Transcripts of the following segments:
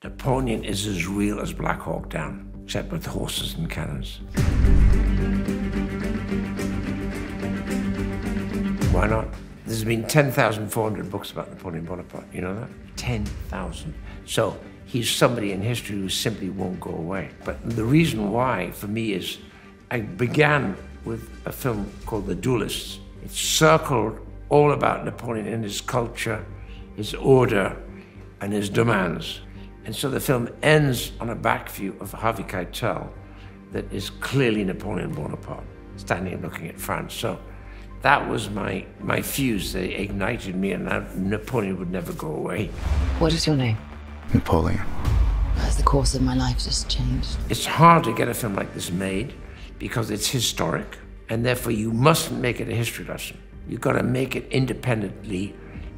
Napoleon is as real as Black Hawk Down, except with horses and cannons. Why not? There's been 10,400 books about Napoleon Bonaparte, you know that? 10,000. So he's somebody in history who simply won't go away. But the reason why, for me, is I began with a film called The Duelists. It circled all about Napoleon and his culture, his order, and his demands. And so the film ends on a back view of Harvey Keitel that is clearly Napoleon Bonaparte, standing and looking at France. So that was my fuse. They ignited me, and Napoleon would never go away. What is your name? Napoleon. Has the course of my life just changed? It's hard to get a film like this made because it's historic, and therefore you mustn't make it a history lesson. You've got to make it independently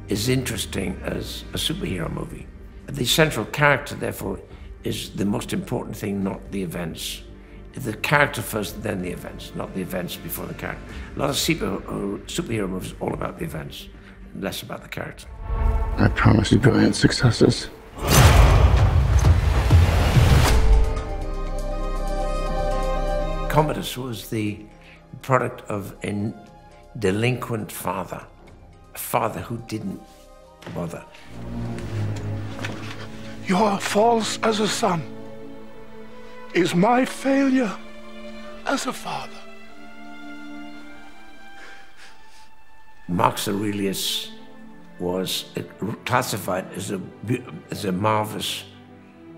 as interesting as a superhero movie. The central character, therefore, is the most important thing, not the events. The character first, then the events, not the events before the character. A lot of superhero movies are all about the events, less about the character. I promise you brilliant successes. Commodus was the product of a delinquent father, a father who didn't bother. Your false as a son is my failure as a father. Marcus Aurelius was classified as a marvelous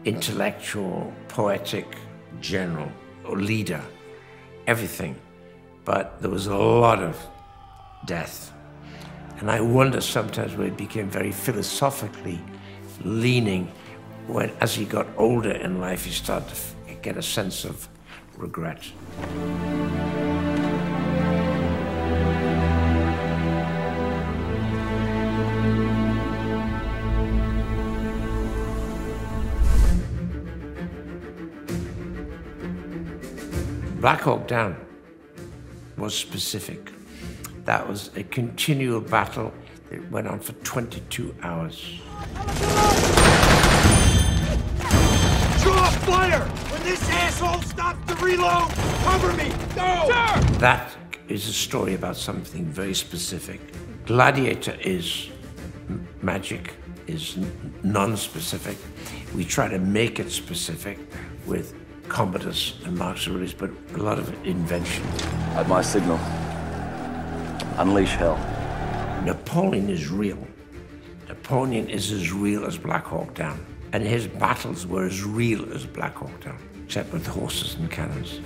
intellectual, poetic general or leader, everything. But there was a lot of death. And I wonder sometimes where he became very philosophically leaning when, as he got older in life, he started to get a sense of regret. Black Hawk Down was specific. That was a continual battle that went on for 22 hours. Draw fire! When this asshole stops to reload, cover me! Go! Sir! That is a story about something very specific. Gladiator is magic, is non-specific. We try to make it specific with Commodus and Marcus Aurelius, but a lot of invention. At my signal, unleash hell. Napoleon is real. Napoleon is as real as Black Hawk Down. And his battles were as real as Black Hawk Down, except with horses and cannons.